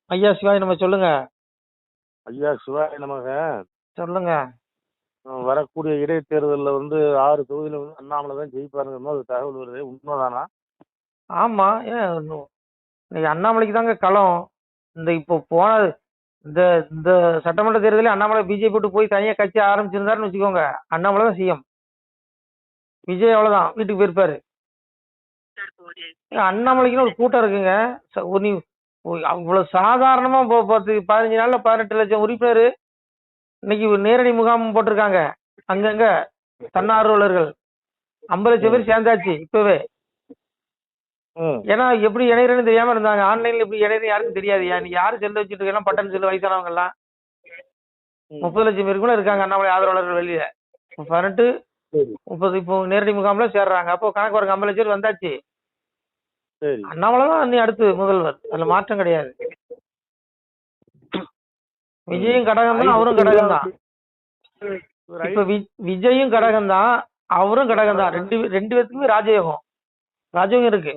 ஐயா சிவாஜி நம்ம சொல்லுங்க. ஐயா சிவாய நமக. சொல்லுங்க. வரக்கூடிய இடைத்தேர்தலில் வந்து 6 தொகுதியில் வந்து அண்ணாமலை தான் ஜெயிப்பாருங்கிற மாதிரி ஒரு தகவல் வருது, உண்மைதானா? ஆமா, ஏன் இன்னைக்கு அண்ணாமலைக்கு தாங்க களம். இந்த இப்போ போன இந்த இந்த சட்டமன்ற தேர்தலில் அண்ணாமலை பிஜேபி விட்டு போய் தனியா கட்சி ஆரம்பிச்சிருந்தாருன்னு வச்சுக்கோங்க, அண்ணாமலை தான் சிஎம். விஜய் அவ்வளவுதான், வீட்டுக்கு போயிருப்பாரு. அண்ணாமலைக்குன்னு ஒரு கூட்டம் இருக்குங்க. நீ அவ்வளவு சாதாரணமா 15 நாள்ல 18 லட்சம் உறுப்பினர் இன்னைக்கு நேரடி முகாம் போட்டிருக்காங்க. அங்கங்க தன்னார்வலர்கள் 50 லட்சம் பேர் சேர்ந்தாச்சு இப்பவே. ஏன்னா எப்படி இணையறன்னு தெரியாம இருந்தாங்க. ஆன்லைன்ல எப்படி இணையறது யாருக்கும் தெரியாது. நீ யாரு செல்ல வச்சுட்டு இருக்கலாம், பட்டன் செல்லு வயசானவங்க எல்லாம் 30 லட்சம் பேர் கூட இருக்காங்க அண்ணாமலை ஆதரவாளர்கள் வெளியில. 18 30 இப்போ நேரடி முகாம்ல சேர்றாங்க. அப்போ கணக்கு ஒரு 50 லட்சம் பேர் வந்தாச்சு. அண்ணாமலை தான் நீ அடுத்து முதல்வர், அதுல மாற்றம் கிடையாது. விஜயும் கடகம் தான், அவரும் கடகம் தான். இப்ப விஜயும் கடகம் தான், அவரும் கடகம் தான். ரெண்டு பேருக்குமே ராஜயோகம் இருக்கு.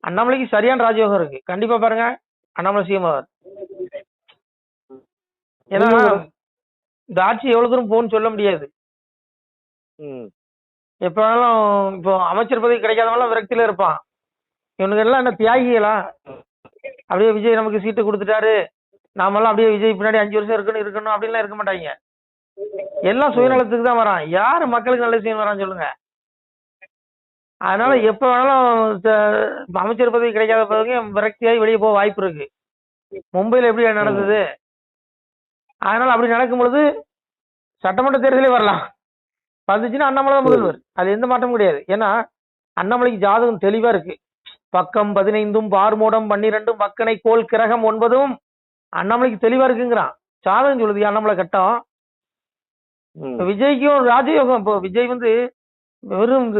அண்ணாமலைக்கு சரியான ராஜயோகம் இருக்கு. கண்டிப்பா பாருங்க, அண்ணாமலை சிஎம் அவர். ஏன்னா இந்த ஆட்சி எவ்வளவு தூரம் போகும்னு சொல்ல முடியாது. எப்ப வேணாலும் இப்போ அமைச்சர் பதவி கிடைக்காதவங்க விரக்தியில இருப்பான். இவனுக்கு எல்லாம் என்ன தியாகிகளா? அப்படியே விஜய் நமக்கு சீட்டு கொடுத்துட்டாரு, நாமெல்லாம் அப்படியே விஜய் பின்னாடி 5 வருஷம் இருக்கணும் அப்படின்லாம் இருக்க மாட்டாங்க. எல்லாம் சுயநலத்துக்கு தான் வரான். யாரு மக்களுக்கு நல்ல செய்ய வரான்னு சொல்லுங்க. அதனால எப்ப வேணாலும் அமைச்சர் பதவி கிடைக்காத பிறகு விரக்தியாகி வெளியே போக வாய்ப்பு இருக்கு. மும்பைல எப்படி நடந்தது? அதனால அப்படி நடக்கும் பொழுது சட்டமன்ற தேர்தலே வரலாம். வந்துச்சுன்னா அண்ணாமலை தான் முதல்வர், அது எந்த மாற்றமும் கிடையாது. ஏன்னா அண்ணாமலைக்கு ஜாதகம் தெளிவா இருக்கு. பக்கம் 15 பார்மூடம் 12 மக்கனை கோல் கிரகம் 9 அண்ணாமலைக்கு தெளிவா இருக்குங்கிறான். ஜாதகம் சொல்லுது அண்ணாமலை கட்டம். விஜய்க்கும் ராஜயோகம். இப்போ விஜய் வந்து வெறும்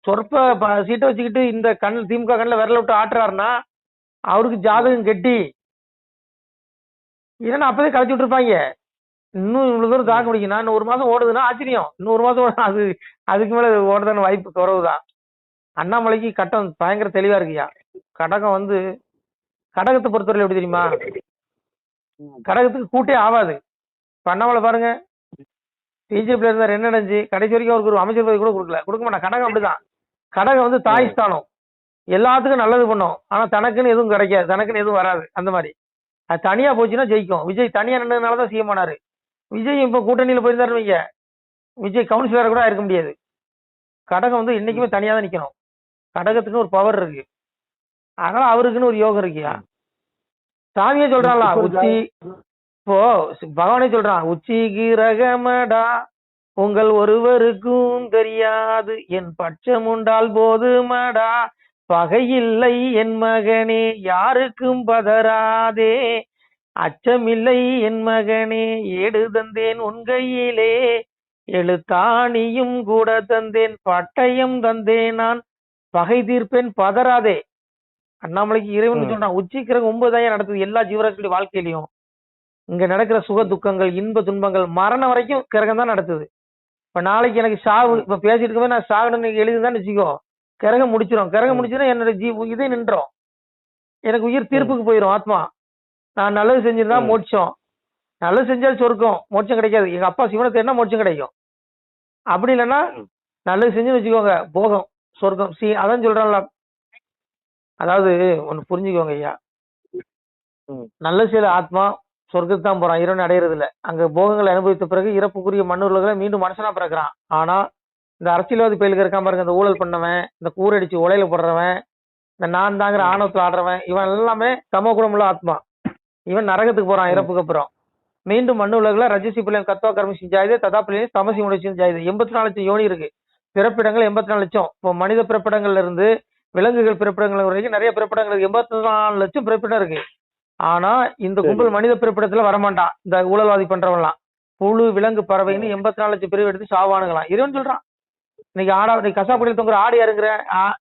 சொற்ப சீட்டை வச்சுக்கிட்டு இந்த திமுக கண்ணில் விரல விட்டு ஆட்டுறாருன்னா அவருக்கு ஜாதகம் கெட்டி. ஏன்னா அப்பதே கலைச்சி விட்டுருப்பாங்க. இன்னும் இவ்வளவு தூரம் தாக்க முடியும். இன்னும் 1 மாசம் ஓடுதுன்னா ஆச்சரியம். இன்னும் 1 மாசம் அதுக்கு மேல ஓடுதான வாய்ப்பு குறவுதான். அண்ணாமலைக்கு கட்டம் பயங்கர தெளிவா இருக்குயா. கடகம் வந்து கடகத்தை பொறுத்தவரை எப்படி தெரியுமா? கடகத்துக்கு கூட்டே ஆகாது. இப்ப அண்ணாமலை பாருங்க, பிஜேபியில இருந்தார், என்ன நடந்துச்சு? கடைசி வரைக்கும் அவருக்கு ஒரு அமைச்சர் பதவி கூட கொடுக்க மாட்டான். கடகம் அப்படிதான். கடகம் வந்து தாய் ஸ்தானம், எல்லாத்துக்கும் நல்லது பண்ணும். ஆனா தனக்குன்னு எதுவும் கிடைக்காது, தனக்குன்னு எதுவும் வராது. அந்த மாதிரி அது தனியா போச்சுன்னா ஜெயிக்கும். விஜய் தனியா நின்றதுனாலதான் சிஎம் ஆனாரு. விஜய் இப்ப கூட்டணியில போயிருந்தாரு வைங்க, விஜய் கவுன்சிலரா கூட இருக்க முடியாது. கடகம் வந்து இன்னைக்குமே தனியா தான் நிக்கணும். கடகத்துக்கு ஒரு பவர் இருக்கு. அதனால அவருக்குன்னு ஒரு யோகம் இருக்கியா. சாமியே சொல்றாங்களா உச்சி, இப்போ பகவானே சொல்றான், உச்சி கிரகமடா உங்கள் ஒருவருக்கும் தெரியாது, என் பட்சம் உண்டால் போதுமடா, பகையில்லை என் மகனே யாருக்கும் பதறாதே, அச்சமில்லை என் மகனே ஏடு தந்தேன் உன் கையிலே, எழுத்தாணியும் கூட தந்தேன் பட்டயம் தந்தேன் நான், பகை தீர்ப்பேன் பதறாதே. அண்ணாமலைக்கு இறைவன் சொல்றான். உச்சி கிரகம் 9 நடத்துது எல்லா ஜீவராசிகளுடைய வாழ்க்கையிலையும். இங்க நடக்கிற சுக துக்கங்கள், இன்ப துன்பங்கள், மரணம் வரைக்கும் கிரகம் தான் நடத்துது. இப்ப நாளைக்கு எனக்கு சாவு, இப்ப பேசிட்டு இருக்கும்போது நான் சாகணும்னு எழுதுதான் வச்சுக்கோ, கிரகம் முடிச்சிடும். கிரகம் முடிச்சுன்னா என்னோட இதே நின்றோம். எனக்கு உயிர் தீர்ப்புக்கு போயிடும் ஆத்மா. நான் நல்லது செஞ்சிருந்தா மோட்சம், நல்லது செஞ்சால் சொர்க்கம், மோட்சம் கிடைக்காது. எங்க அப்பா சிவனை தேடினா மோட்சம் கிடைக்கும். அப்படி இல்லைன்னா நல்லது செஞ்சுன்னு வச்சுக்கோங்க, போகம் சொர்க்கம். அதான் சொல்றான்ல. அதாவது ஒண்ணு புரிஞ்சுக்கோங்க ஐயா, நல்ல செய்த ஆத்மா சொர்க்கத்துக்கு தான் போறான், இறைவனை அடையிறது இல்ல. அங்க போகங்களை அனுபவித்த பிறகு இறப்புக்குரிய மண்ணுலகளை மீண்டும் மனுஷனா பிறக்கிறான். ஆனா இந்த அரசியல்வாதி பயிலுக்கு இருக்கான் பாருங்க, இந்த ஊழல் பண்ணவன், இந்த கூரடிச்சு உலையில போடுறவன், இந்த நான் தாங்கிற ஆணவத்துல ஆடுறவன், இவன் எல்லாமே தமோ குணமுள்ள ஆத்மா. இவன் நரகத்துக்கு போறான் இறப்புக்கு அப்புறம். மீண்டும் மண்ணு உலகில ரஜசி பிள்ளைங்க கத்வா கர்ம செஞ்சாயுது, ததா பிள்ளைங்க தமசி உணர்ச்சி செஞ்சாயுது. 84 லட்சம் யோனி இருக்கு. பிறப்பிடங்கள் 84 லட்சம். இப்போ மனித பிறப்பிடங்கள்ல இருந்து விலங்குகள் பிறப்பிடங்கள் வரைக்கும் நிறைய பிறப்பிடங்கள் இருக்கு. 84 லட்சம் பிறப்பிடம் இருக்கு. ஆனா இந்த கும்பல் மனித பிறப்பிடத்துல வரமாட்டான். இந்த ஊழல்வாதி பண்றவன்லாம் புழு விலங்கு பறவைன்னு 84 லட்சம் பிரிவு எடுத்து சாவானுங்களாம். இறைவன் சொல்றான். இன்னைக்கு இன்னைக்கு கசாப்படியில் தொங்குற ஆடு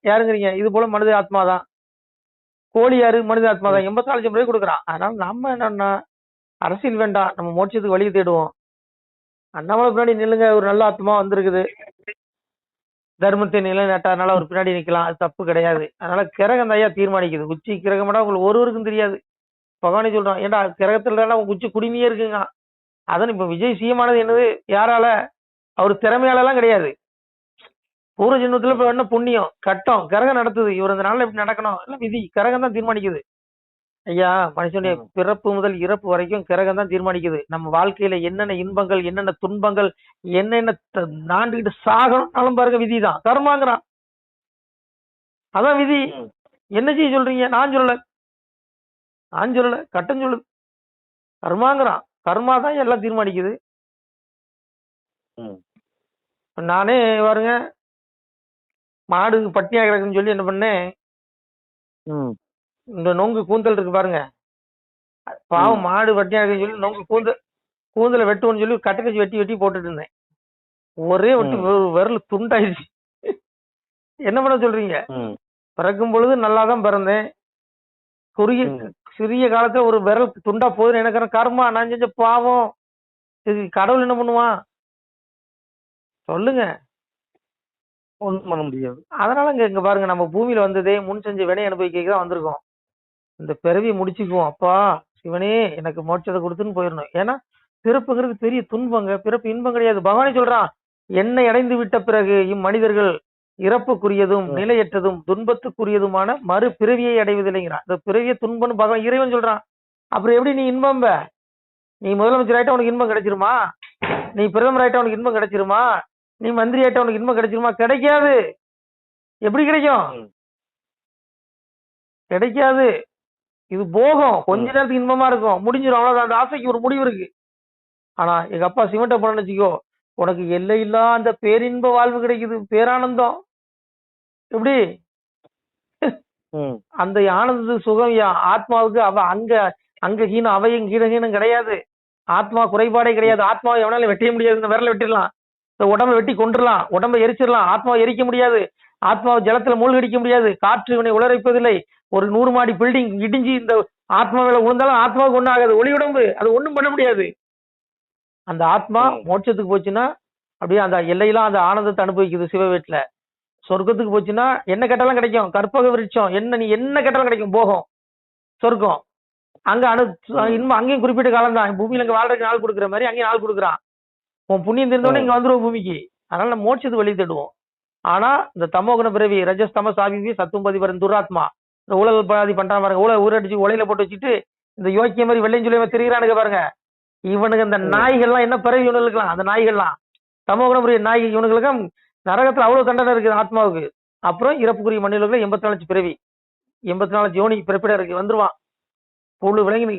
யாருங்கிறீங்க? இது போல மனித ஆத்மா தான். கோழி யாரு? மனித ஆத்மா தான். 84 லட்சம் பிரிவு கொடுக்குறான். அதனால நம்ம என்னன்னா, அரசியல் வேண்டாம், நம்ம மோட்சத்துக்கு வழியை தேடுவோம். அண்ணாமலை பின்னாடி நில்லுங்க, ஒரு நல்ல ஆத்மா வந்திருக்குது, தர்மத்தை நிலைநாட்டனால ஒரு பின்னாடி நிக்கலாம், அது தப்பு கிடையாது. அதனால கிரகம் தான் தீர்மானிக்குது. உச்சி கிரகம்டா உங்களுக்கு ஒருவருக்கும் தெரியாது. பகவானே சொல்றான், ஏன்டா கிரகத்துல உன் குச்சி குடிமையே இருக்குங்க. அதான் இப்ப விஜய் சிஎமானது என்னது யாரால? அவர் திறமையால எல்லாம் கிடையாது. பூர்வ ஜென்மத்துல இப்ப என்ன புண்ணியம் கட்டம் கிரகம் நடத்துது, இவர் இந்த நாள்ல இப்படி நடக்கணும் எல்லாம் விதி கிரகம் தான் தீர்மானிக்குது. ஐயா மனுஷனுடைய ம். பிறப்பு முதல் இறப்பு வரைக்கும் கிரகம் தான் தீர்மானிக்குது. நம்ம வாழ்க்கையில என்னென்ன இன்பங்கள் என்னென்ன துன்பங்கள் என்னென்ன நாண்டுகிட்டு சாகணும்னாலும் பாருங்க விதி தான் கர்மாங்கிறான். அதான் விதி. ம். என்ன செய்ய சொல்றீங்க? நான் சொல்லல கட்டம் சொல்லுது. கர்மாங்கிறான். கர்மா தான் எல்லாம் தீர்மானிக்குது. ம். இப்ப நானே பாருங்க மாடு பட்டினியா கிடக்குன்னு சொல்லி என்ன பண்ணேன், ம். இந்த நொங்கு கூந்தல் இருக்கு பாருங்க, பாவம் மாடு பட்டினியா இருக்குன்னு சொல்லி நொங்கு கூந்தலை வெட்டுவோன்னு சொல்லி கட்டை கச்சி வெட்டி வெட்டி போட்டுட்டு இருந்தேன். ஒரே வெட்டு விரல் துண்டாயிருச்சு. என்ன பண்ண சொல்றீங்க? ம். பிறக்கும் பொழுது நல்லா தான் பிறந்தேன். குறுகிய சிறிய காலத்துல ஒரு விரல் துண்டா போகுதுன்னு எனக்கு கர்மா, நான் செஞ்ச பாவம். இது கடவுள் என்ன பண்ணுவான் சொல்லுங்க? ஒண்ணும் பண்ண முடியாது. அதனால இங்க பாருங்க, நம்ம பூமியில வந்ததே முன் செஞ்ச வினை அனுபவிக்க தான் வந்திருக்கோம். இந்த பிறவியை முடிச்சுக்குவோம். அப்பா சிவனே எனக்கு மோட்சத்தை கொடுத்துன்னு போயிடணும். ஏன்னா பிறப்புங்கிறது பெரிய துன்பங்க, பிறப்பு இன்பம் கிடையாது. பகவானே சொல்றான், என்னை அடைந்து விட்ட பிறகு இம்மனிதர்கள் இறப்புக்குரியதும் நிலையற்றதும் துன்பத்துக்குரியதுமான மறு பிறவியை அடைவதில்லைங்கிறான். இந்த பிறவிய துன்பம்னு பகவான் இறைவன் சொல்றான். அப்புறம் எப்படி நீ இன்பம்? நீ முதலமைச்சர் ஆயிட்டா உனக்கு இன்பம் கிடைச்சிருமா? நீ பிரதமர் ஆயிட்டா உனக்கு இன்பம் கிடைச்சிருமா? நீ மந்திரி ஆயிட்டா உனக்கு இன்பம் கிடைச்சிருமா? கிடைக்காது. எப்படி கிடைக்கும்? கிடைக்காது. இது போகும். கொஞ்ச நேரத்துக்கு இன்பமா இருக்கும், முடிஞ்சிடும், அவ்வளவுதான். அந்த ஆசைக்கு ஒரு முடிவு இருக்கு. ஆனா எங்க அப்பா சிமெண்ட பண்ண வச்சுக்கோ, உனக்கு எல்லையில்லா அந்த பேரின்ப வாழ்வு கிடைக்குது, பேரானந்தம். எப்படி அந்த ஆனந்த சுகம் ஆத்மாவுக்கு அவ அங்க அங்க ஹீனம் அவையும் கீழஹீனம் கிடையாது. ஆத்மா குறைபாடே கிடையாது. ஆத்மாவை எவனாலும் வெட்ட முடியாது. இந்த விரல வெட்டிடலாம், இந்த உடம்பை வெட்டி கொண்டுடலாம், உடம்பை எரிச்சிடலாம், ஆத்மாவை எரிக்க முடியாது. ஆத்மாவை ஜலத்துல மூழ்கடிக்க முடியாது. காற்று இவனை உளரைப்பதில்லை. ஒரு 100 மாடி பில்டிங் இடிஞ்சு இந்த ஆத்மாவில விழுந்தாலும் ஆத்மாவுக்கு ஒன்றும் ஆகாது. ஒளி உடம்பு, அது ஒண்ணும் பண்ண முடியாது. அந்த ஆத்மா மோட்சத்துக்கு போச்சுன்னா அப்படியே அந்த எல்லையெல்லாம் அந்த ஆனந்தத்தை அனுபவிக்குது சிவ வீட்டுல. சொர்க்கத்துக்கு போச்சுன்னா என்ன கேட்டாலும் கிடைக்கும். கற்பக விருட்சம் என்ன, நீ என்ன கேட்டாலும் கிடைக்கும். போகும் சொர்க்கம். அங்க இன்னும் அங்கேயும் குறிப்பிட்ட காலம் தான். பூமியில இங்க வாழ்றதுக்கு நாள் கொடுக்குற மாதிரி அங்கேயும் நாள் கொடுக்குறான். உன் புண்ணியம் தெரிஞ்சோடனே இங்க வந்துருவோம் பூமிக்கு. அதனால நம்ம மோட்சத்துக்கு வழி தேடுவோம். ஆனா இந்த தமோகுண பிறவி ரஜஸ்தம சாபிவி சத்தும் பதிவரன் துராத்மா, இந்த ஊழல் பாதி பண்றான் பாருங்க, ஊரடிச்சு உலையில போட்டு வச்சுட்டு இந்த யோக்கிய மாதிரி வெள்ளையும் சொல்லி திரிகிறானுங்க பாருங்க. இவனுக்கு இந்த நாய்கள்லாம் என்ன பிறவி இவனுக்கலாம், அந்த நாய்கள்லாம் தமோகுண பிறவி நாய். இவனுங்களுக்கும் நரகத்துல அவ்வளவு தண்டனை இருக்குது ஆத்மாவுக்கு. அப்புறம் இறப்புக்குரிய மண்ணில 84 பிறவி, 84 யோனி பிறப்பிட இருக்கு, வந்துருவான். புழு விலங்கி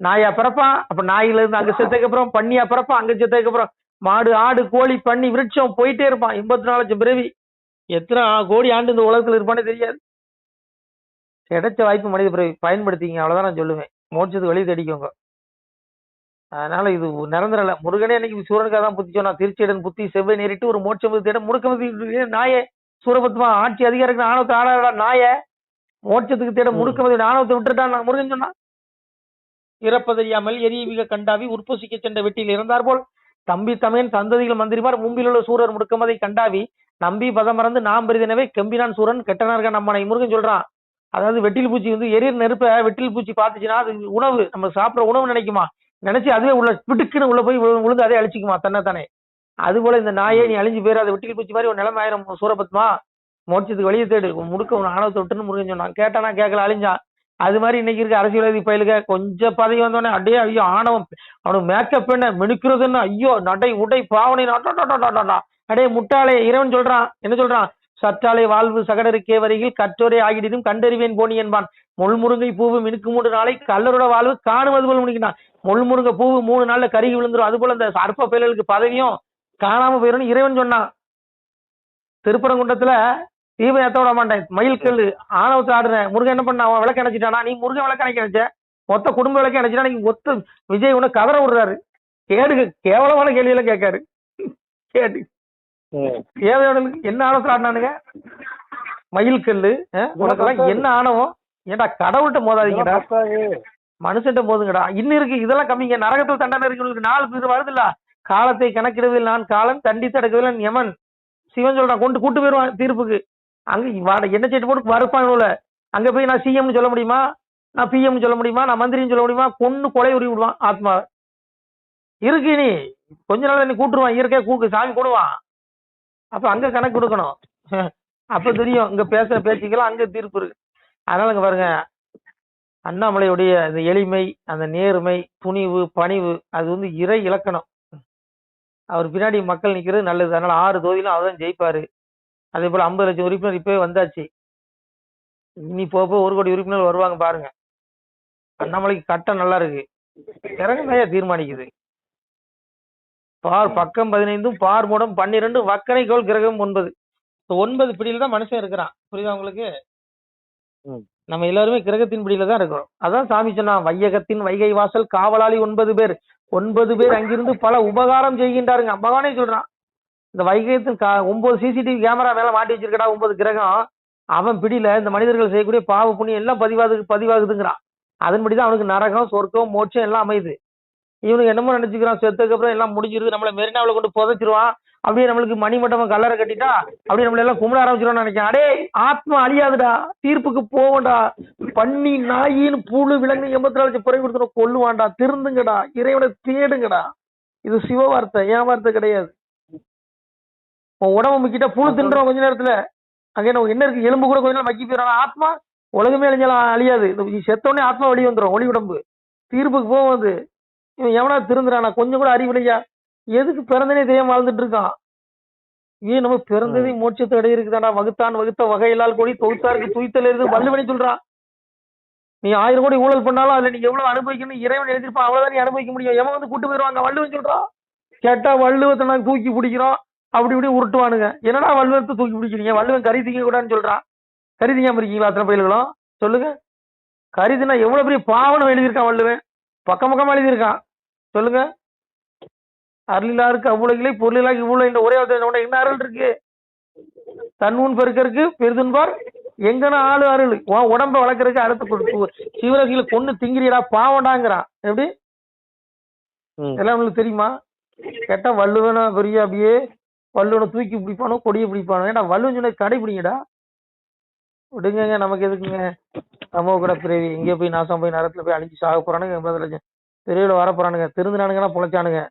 நாயா பிறப்பான். அப்ப நாயில இருந்து அங்க செத்ததுக்கு அப்புறம் பன்னியா பிறப்பான். அங்க செத்ததுக்கு அப்புறம் மாடு ஆடு கோழி பன்னி விருட்சம் போயிட்டே இருப்பான். 84 பிறவி. எத்தனை கோடி ஆண்டு இந்த உலகத்துல இருப்பானே தெரியாது. கிடைச்ச வாய்ப்பு மனித பிறவி பயன்படுத்திங்க, அவ்வளவுதான் நான் சொல்லுவேன். மோட்சத்துக்கு வழி தேடிக்கோங்க. அதனால இது நிரந்தரம் இல்ல. முருகனே அன்னைக்கு சூரனுக்காக தான் புத்தி சொன்னா, திருச்சியடன் புத்தி செவ்வை நேரிட்டு ஒரு மோட்சம் தேட முடுக்கமதி நாய சூரபத்மா ஆட்சி அதிகாரத்துக்கு ஆணவத்தை ஆடாடா நாய, மோட்சத்துக்கு தேட முடுக்கமதி ஆணவத்தை விட்டுட்டான் நான் முருகன் சொன்னா. இறப்பதறியாமல் எரியவிக கண்டாவி உற்பசிக்க சென்ற வெட்டியில் இருந்தார் போல் தம்பி தமையன் சந்ததிகள் மந்திரிமார் மும்பில் உள்ள சூரர் முடுக்கமதை கண்டாவி நம்பி பதம் மறந்து நாம் பெரிதனவே கெம்பினான் சூரன் கெட்டனார்க நம்மனை முருகன் சொல்றான். அதாவது வெட்டில் பூச்சி எரியர் நெருப்ப வெட்டில் பூச்சி பார்த்துச்சுன்னா அது உணவு, நம்ம சாப்பிட்ற உணவு நினைக்குமா, நினைச்சு அதுவே உள்ள விட்டுக்குன்னு உள்ள போய் விழுந்து அதே அழிச்சிக்குமா தன்னைத்தானே. அது போல இந்த நாயை நீ அழிஞ்சு போயிரு, அது வெட்டில் பூச்சி மாதிரி ஒரு நிலைமை ஆயிரம். சூரபத்மா மோட்சத்துக்கு வழியை தேடு, முடுக்க உன் ஆணவத்தை விட்டுன்னு முருகன் சொன்னான். கேட்டானா கேட்கல, அழிஞ்சான். அது மாதிரி இன்னைக்கு இருக்க அரசியல்வாதி பயிலுக கொஞ்சம் பதவி வந்தோடனே அடையே ஐயோ ஆணவம், அவனுக்கு மேக்கப் என்ன மினுக்கிறதுன்னு ஐயோ நடை உடை பாவனை அடே முட்டாளே. இறைவன் சொல்றான், என்ன சொல்றான், சற்றாலே வாழ்வு சகடருக்கே வரையில் கற்றோரே ஆகிடும் கண்டறிவேன் போனி என்பான். முள்முருங்கை பூவு மினுக்கு 3 நாளை கல்லரோட வாழ்வு காணுவது போல் முடிக்கிறான். முள்முருங்கை பூவு 3 நாள்ல கருகி விழுந்துரும். அது போல இந்த அற்ப பயல்களுக்கு பதவியும் காணாம போயிடும் இறைவன் சொன்னான். திருப்பரங்குன்றத்துல தீபம் ஏத்த விட மாட்டேன், மயில் கல்லு ஆணவத்தை ஆடுறேன். முருகன் என்ன பண்ண, அவன் விளக்கு அணைச்சிட்டானா, நீ முருகன் விளக்கு அணைக்க நினைச்ச, மொத்த குடும்ப விளக்கு அணைச்சிட்டா. நீங்க ஒத்த விஜய் உன கதற விடுறாரு. கேவலமான கேள்வியெல்லாம் கேட்காரு. கேட்டு தேவையானவனுக்கு என்ன ஆணவத்தில் ஆடினானுங்க, மயில் கல்லு. உனக்கெல்லாம் என்ன ஆணவம்? ஏன்டா கடவுள்கிட்ட மோதாதீங்கடா, மனுஷன்ட்ட மோதுங்கடா. இன்னும் இருக்கு இதெல்லாம் கம்மிங்க. நரகத்தில் தண்டனை இருக்கு, 4 பேர் வருது இல்ல. காலத்தை கணக்கிடுவதில் நான் காலன் தண்டித்து அடக்குவதில் யமன். சிவன் சொல்றான், கூட்டு போயிருவான் தீர்ப்புக்கு. அங்க என்ன சீட்டு போட்டு வரப்பாங்க. அங்க போய் நான் சிஎம்னு சொல்ல முடியுமா? நான் பிஎம் சொல்ல முடியுமா, நான் மந்திரின்னு சொல்ல முடியுமா? கொன்னு கொலை உரி விடுவான் ஆத்மா. இருக்கு நீ கொஞ்ச நாள் நீ கூட்டுருவான், இயற்கையா கூக்கு சாமி கூடுவான். அப்ப அங்க கணக்கு கொடுக்கணும். அப்ப தெரியும் இங்க பேசுற பேச்சுக்கெல்லாம் அங்க தீர்ப்பு இருக்கு. அதனால இங்க பாருங்க, அண்ணாமலையுடைய அந்த எளிமை, அந்த நேர்மை, துணிவு, பணிவு, அது வந்து இறை இலக்கணம். அவர் பின்னாடி மக்கள் நிக்கிறது நல்லது. அதனால 6 தொகுதியிலும் அவர் தான் ஜெயிப்பாரு. அதே போல 50 லட்சம் உறுப்பினர் இப்பவே வந்தாச்சு. இனி போக போக 1 கோடி உறுப்பினர் வருவாங்க பாருங்க. அண்ணாமலைக்கு கட்டம் நல்லா இருக்கு. கிரகம் தான் தீர்மானிக்குது. பார் பக்கம் 15 பார் மூடம் 12 வக்கனை கோள் கிரகம் 9. 9 பிடியில தான் மனுஷன் இருக்கிறான். புரியுதா உங்களுக்கு? ம். நம்ம எல்லாருமே கிரகத்தின் பிடியில தான் இருக்கிறோம். அதான் சாமி சொன்னா, வையகத்தின் வைகை வாசல் காவலாளி 9 பேர். 9 பேர் அங்கிருந்து பல உபகாரம் செய்கின்றாருங்க. பகவானே சொல்றான். இந்த வைகத்தின் 9 சிசிடிவி கேமரா மேல மாட்டி வச்சிருக்கடா 9 கிரகம். அவன் பிடியில இந்த மனிதர்கள் செய்யக்கூடிய பாவ புண்ணியம் எல்லாம் பதிவாகுதுங்கிறான். அதன்படிதான் அவனுக்கு நரகம், சொர்க்கம், மோட்சம் எல்லாம் அமையுது. இவனுக்கு என்னமோ நினைச்சுக்கிறான், செத்துக்கு அப்புறம் எல்லாம் முடிஞ்சிருது, நம்மள மெரினாவில் கொண்டு புதைச்சிருவான், அப்படியே நம்மளுக்கு மணிமண்டபம் கல்லறை கட்டிட்டா அப்படியே நம்மள எல்லாம் கும்பிட ஆரம்பிச்சிருவான்னு நினைக்கிறேன். அடே ஆத்மா அழியாதுடா, தீர்ப்புக்கு போவண்டா. பண்ணி நாயின்னு புழு விலங்கு 84 லட்சம் பிறகு கொடுத்துரும், கொல்லுவான்டா. திருந்துங்கடா, இறைவனை தேடுங்கடா. இது சிவ வார்த்தை, என் வார்த்தை கிடையாது. உன் உடம்பு முக்கிட்ட புழு தின்றோம் கொஞ்ச நேரத்துல, அங்க என்ன இருக்கு, எலும்பு கூட கொஞ்ச நேரம் மக்கி போயிடும். ஆத்மா உலகமே அழிஞ்சாலும் அழியாது. செத்தோடனே ஆத்மா வெளியே வந்துடும், ஒளி உடம்பு தீர்ப்புக்கு போவது. இவன் எவனா திருந்துறானா? கொஞ்சம் கூட அறிவில்லையா? எதுக்கு பிறந்தனே தெரியாம வாழ்ந்துட்டு இருக்கான். ஏன் நம்ம பிறந்ததே மோட்சத்தை அடைய இருக்குதாடா. வகுத்தான் வகுத்த வகையிலால் கொடி தொகுத்தாருக்கு துய்த்தல் இருந்து வள்ளுவனி சொல்றான். நீ 1000 கோடி ஊழல் பண்ணாலும் அதுல நீ எவ்வளவு அனுபவிக்கணும் இறைவன் எழுதிருப்பான், அவ்வளவுதான் நீ அனுபவிக்க முடியும். எவன் வந்து கூட்டு போயிருவாங்க வள்ளுவன் சொல்றான். கேட்டா வள்ளுவத்தை நாங்க தூக்கி பிடிக்கிறோம் அப்படி இப்படி உருட்டுவானுங்க. என்னடா வள்ளுவத்தை தூக்கி பிடிக்கிறீங்க? வள்ளுவன் கறி திங்க கூடாதுன்னு சொல்றான். கறி திங்காம இருக்கீங்களா அத்தனை பயில்களும்? சொல்லுங்க. கருதினா எவ்வளவு பெரிய பாவனம் எழுதியிருக்கான் வள்ளுவன், பக்கம் பக்கமா எழுதியிருக்கான். சொல்லுங்க. அருளிலாருக்கு அவ்வுலகிலே பொருளிலாக இவ்வளவு இந்த ஒரே என்ன அருள் இருக்கு? தன்னுன் பெருக்கருக்கு பெருதுன்பார் எங்கன ஆளு அருள். உடம்ப வளர்க்கறதுக்கு அடுத்த சிவராசிகளை கொண்டு திங்கிறியடா பாவண்டாங்கிறான். எப்படி எல்லாம் உங்களுக்கு தெரியுமா? கேட்டா வள்ளுவன பெரிய அப்படியே வள்ளுவனை தூக்கி பிடிப்பானோ கொடியை பிடிப்பானோ. ஏன்னா வள்ளுவன் சொன்ன கடைபிடிங்கடா. விடுங்க, நமக்கு எதுக்குங்க நம்ம கூட பிறவி இங்கே போய் நாசம் போய் நேரத்துல போய் அழிஞ்சு சாக போறானுங்க. 80 லட்சம் பிறவில வர போறானுங்க. திருந்தினானுங்கன்னா பொழைச்சானுங்க.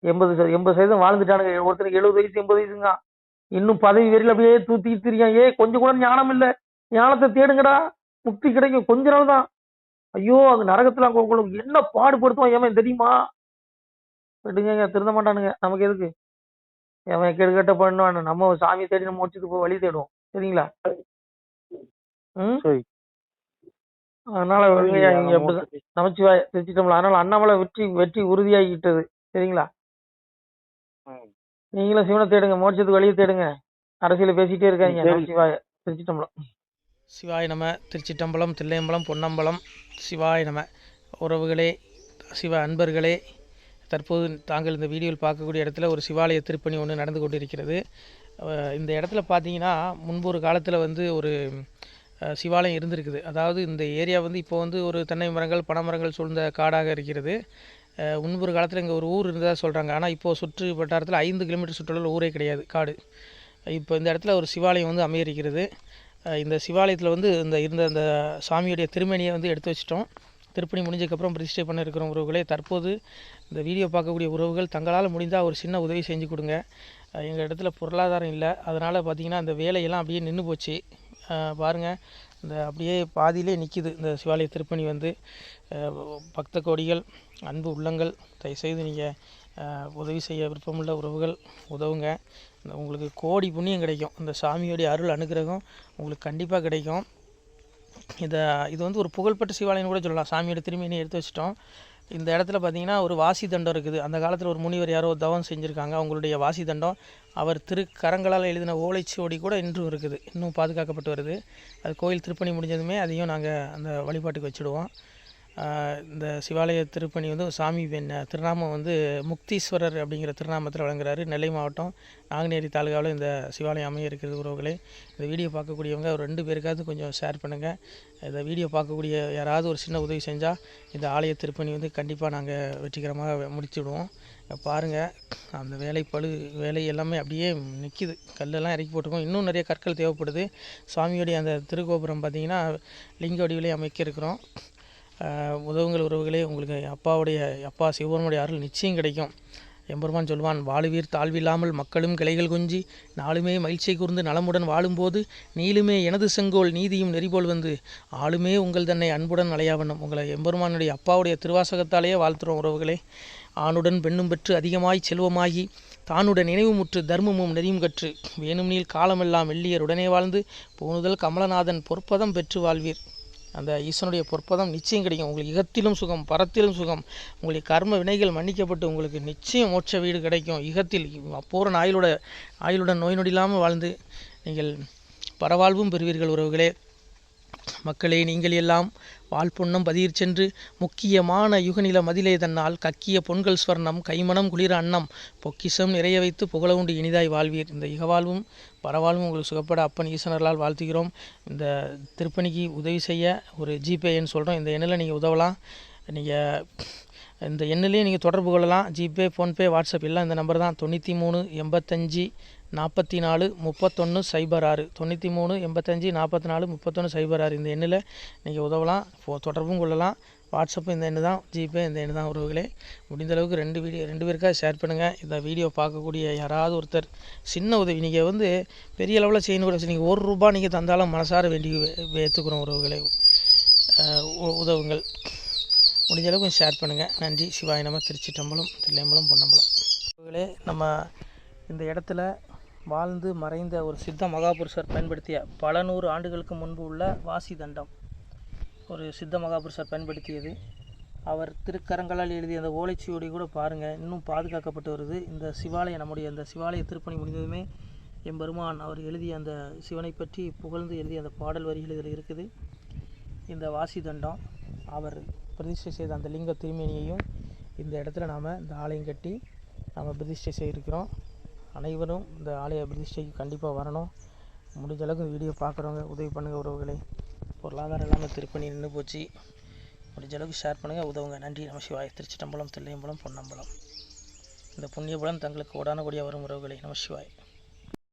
80% வாழ்ந்துட்டானுங்க. ஒருத்தருக்கு 70 வயசு 80 வயசுங்க. இன்னும் பதவி வெறியில் அப்படியே தூத்திட்டு இருக்கான். கொஞ்சம் கூட ஞானம் இல்ல. ஞானத்தை தேடுங்கடா, முக்தி கிடைக்கும். கொஞ்ச நாள் தான். ஐயோ அங்க நரகத்துல அங்க உங்களுக்கு என்ன பாடுபடுத்துவான் எவன் தெரியுமா? விடுங்க, திருந்த மாட்டானுங்க. நமக்கு எதுக்கு எவன் கெடுகட்ட பண்ணுவான்? நம்ம சாமியை தேடி நம்ம முடிச்சுட்டு போய் வழி தேடுவோம். சரிங்களா? அதனால இங்க அப்படிதான் நமச்சிவாய திருச்சிட்டோம்ல. அதனால அண்ணாமலை வெற்றி உறுதியாகிட்டது. சரிங்களா? நீங்களும் சிவனை தேடுங்க, மோட்சத்துக்கு வழியை தேடுங்க. அரசியல பேசிட்டே இருக்காங்க. நமச்சிவாய திருச்சிட்டம்பலம். சிவாய நம. திருச்சிட்டம்பலம், தில்லையம்பலம், பொன்னம்பலம். சிவாய நம. உறவுகளே, சிவ அன்பர்களே, தற்போது தாங்கள் இந்த வீடியோவில் பார்க்கக்கூடிய இடத்துல ஒரு சிவாலய திருப்பணி ஒன்று நடந்து கொண்டிருக்கிறது. இந்த இடத்துல பார்த்தீங்கன்னா முன்பு ஒரு காலத்தில் வந்து ஒரு சிவாலயம் இருந்திருக்குது. அதாவது இந்த ஏரியா வந்து இப்போ வந்து ஒரு தென்னை மரங்கள் பனைமரங்கள் சூழ்ந்த காடாக இருக்கிறது. முன்பு ஒரு காலத்தில் இங்கே ஒரு ஊர் இருந்ததாக சொல்கிறாங்க. ஆனால் இப்போது சுற்று வட்டாரத்தில் 5 கிலோமீட்டர் சுற்றுலா ஊரே கிடையாது, காடு. இப்போ இந்த இடத்துல ஒரு சிவாலயம் வந்து அமையிருக்கிறது. இந்த சிவாலயத்தில் வந்து இருந்த அந்த சாமியுடைய திருமணியை வந்து எடுத்து வச்சிட்டோம். திருப்பணி முடிஞ்சதுக்கப்புறம் பிரதிஷ்டை பண்ண இருக்கிற உறவுகளே, தற்போது இந்த வீடியோ பார்க்கக்கூடிய உறவுகள் தங்களால் முடிந்தால் ஒரு சின்ன உதவி செஞ்சு கொடுங்க. எங்கள் இடத்துல பொருளாதாரம் இல்லை. அதனால் பார்த்திங்கன்னா அந்த வேலையெல்லாம் அப்படியே நின்று போச்சு. பாருங்கள், இந்த அப்படியே பாதியிலே நிற்கிது இந்த சிவாலய திருப்பணி வந்து. பக்த கோடிகள், அன்பு உள்ளங்கள், தயவுசெய்து நீங்கள் உதவி செய்ய விருப்பமுள்ள உறவுகள் உதவுங்க. உங்களுக்கு கோடி புண்ணியம் கிடைக்கும். இந்த சாமியோடைய அருள் அனுகிரகம் உங்களுக்கு கண்டிப்பாக கிடைக்கும். இது வந்து ஒரு புகழ்பெற்ற சிவாலயம் கூட சொல்லலாம். சாமியோட திருமணியை எடுத்து வச்சிட்டோம். இந்த இடத்துல பார்த்திங்கன்னா ஒரு வாசி தண்டம் இருக்குது. அந்த காலத்தில் ஒரு முனிவர் யாரோ தவம் செஞ்சுருக்காங்க. அவங்களுடைய வாசி தண்டம் அவர் திருக்கரங்களால் எழுதின ஓலைச்சுவடி கூட இன்றும் இருக்குது, இன்னும் பாதுகாக்கப்பட்டு வருது. அது கோயில் திருப்பணி முடிஞ்சதுமே அதையும் நாங்கள் அந்த வழிபாட்டுக்கு வச்சுடுவோம். இந்த சிவாலய திருப்பணி வந்து சாமி திருநாமம் வந்து முக்தீஸ்வரர் அப்படிங்கிற திருநாமத்தில் வழங்குறாரு. நெல்லை மாவட்டம் நாங்குநேரி தாலுகாவில் இந்த சிவாலயம் அமைய இருக்கிறது. உறவுகளே, இந்த வீடியோ பார்க்கக்கூடியவங்க ஒரு 2 பேருக்காவது கொஞ்சம் ஷேர் பண்ணுங்கள். இந்த வீடியோ பார்க்கக்கூடிய யாராவது ஒரு சின்ன உதவி செஞ்சால் இந்த ஆலய திருப்பணி வந்து கண்டிப்பாக நாங்கள் வெற்றிகரமாக முடிச்சுடுவோம். பாருங்கள், அந்த வேலை எல்லாமே அப்படியே நிற்கிது. கல்லெல்லாம் இறக்கி போட்டிருக்கோம். இன்னும் நிறைய கற்கள் தேவைப்படுது. சுவாமியோடைய அந்த திருக்கோபுரம் பார்த்திங்கன்னா லிங்க வடிவிலே அமைக்க இருக்கிறோம். உதவுங்கள் உறவுகளே. உங்களுக்கு அப்பா சிவபெருமானுடைய அருள் நிச்சயம் கிடைக்கும். எம்பெருமான் சொல்வான், வாழுவீர் தாழ்வில்லாமல் மக்களும் கிளைகள் கொஞ்சி நாளுமே மகிழ்ச்சியை கூர்ந்து நலமுடன் வாழும்போது நீளுமே எனது செங்கோல் நீதியும் நெறிபோல் வந்து ஆளுமே உங்கள் தன்னை அன்புடன் அலையாவண்ணம். உங்களை எம்பெருமானுடைய அப்பாவுடைய திருவாசகத்தாலேயே வாழ்த்துறோம் உறவுகளே. ஆணுடன் பெண்ணும் பெற்று அதிகமாய் செல்வமாகி தானுடன் நினைவுமுற்று தர்மமும் நெறியும் கற்று வேணும்னில் காலமெல்லாம் வெள்ளியர் உடனே வாழ்ந்து போனுதல் கமலநாதன் பொற்பதம் பெற்று வாழ்வீர். அந்த ஈசனுடைய பொற்பதம் நிச்சயம் கிடைக்கும். உங்களுக்கு இகத்திலும் சுகம், பரத்திலும் சுகம். உங்களுடைய கர்ம வினைகள் மன்னிக்கப்பட்டு உங்களுக்கு நிச்சயம் மோட்ச வீடு கிடைக்கும். இகத்தில் பூரண ஆயுளுடன் நோய் நொடி இல்லாமல் வாழ்ந்து நீங்கள் பரவாழ்வும் பெறுவீர்கள் உறவுகளே. மக்களே, நீங்கள் எல்லாம் வாழ்பொன்னம் பதியிற் சென்று முக்கியமான யுகநில மதிலே தன்னால் கக்கிய பொன்கள் ஸ்வர்ணம் கைமணம் குளிர அன்னம் பொக்கிஷம் நிறைய வைத்து புகழ உண்டு இனிதாய் வாழ்வீர். இந்த இகவாழ்வும் பரவாழ்வும் உங்களுக்கு சுகப்பட அப்பன் ஈசனர்களால் வாழ்த்துகிறோம். இந்த திருப்பணிக்கு உதவி செய்ய ஒரு ஜிபே எண் சொல்கிறோம். இந்த எண்ணில் நீங்கள் உதவலாம். நீங்கள் இந்த எண்ணிலே நீங்கள் தொடர்பு கொள்ளலாம். ஜிபே, ஃபோன்பே, வாட்ஸ்அப் எல்லாம் இந்த நம்பர் தான். 93 85 44 31 06 93 85 44 31 06. இந்த எண்ணில் நீங்கள் உதவலாம், தொடர்பும் கொள்ளலாம். வாட்ஸ்அப்பு இந்த எண்ணு தான், ஜிபே இந்த எண்ணு தான் உறவுகளே. முடிந்தளவுக்கு ரெண்டு பேருக்காக ஷேர் பண்ணுங்கள். இந்த வீடியோ பார்க்கக்கூடிய யாராவது ஒருத்தர் சின்ன உதவி, நீங்கள் பெரிய அளவில் செய்யணும் கூட, நீங்கள் ₹1 நீங்கள் தந்தாலும் மனசார வேண்டி ஏற்றுக்கிறோம் உறவுகளே. உதவுங்கள். முடிஞ்ச அளவுக்கு கொஞ்சம் ஷேர் பண்ணுங்கள். நன்றி. சிவாய நம. திருச்சிற்றம்பலம், தில்லையம்பலம், பொன்னம்பலம். உறவுகளே, நம்ம இந்த இடத்துல வாழ்ந்து மறைந்த ஒரு சித்த மகாபுருஷர் பயன்படுத்திய பல 100 ஆண்டுகளுக்கு முன்பு உள்ள வாசி தண்டம் ஒரு சித்த மகாபுருஷர் பயன்படுத்தியது. அவர் திருக்கரங்களால் எழுதிய அந்த ஓலைச்சுவடி கூட பாருங்கள், இன்னும் பாதுகாக்கப்பட்டு வருது. இந்த சிவாலயம், நம்முடைய இந்த சிவாலய திருப்பணி முடிந்ததுமே எம்பெருமான் அவர் எழுதிய அந்த சிவனை பற்றி புகழ்ந்து எழுதிய அந்த பாடல் வரிகள் இதில் இருக்குது. இந்த வாசி தண்டம் அவர் பிரதிஷ்டை செய்த அந்த லிங்க திருமேனியையும் இந்த இடத்துல நாம் இந்த ஆலயம் கட்டி நாம் பிரதிஷ்டை செய்திருக்கிறோம். அனைவரும் இந்த ஆலய பிரதிஷ்டைக்கு கண்டிப்பாக வரணும். முடிஞ்ச அளவுக்கு இந்த வீடியோ பார்க்குறவங்க உதவி பண்ணுங்கள் உறவுகளை. பொருளாதாரம் இல்லாமல் திருப்பணி நின்று போச்சு. முடிஞ்ச அளவுக்கு ஷேர் பண்ணுங்கள், உதவுங்க. நன்றி. நம சிவாய. திருச்சிற்றம்பலம், தில்லையம்பலம், பொன்னம்பலம். இந்த புண்ணிய பலம் தங்களுக்கு கோடான கோடியாக வரும் உறவுகளை. நம சிவாய.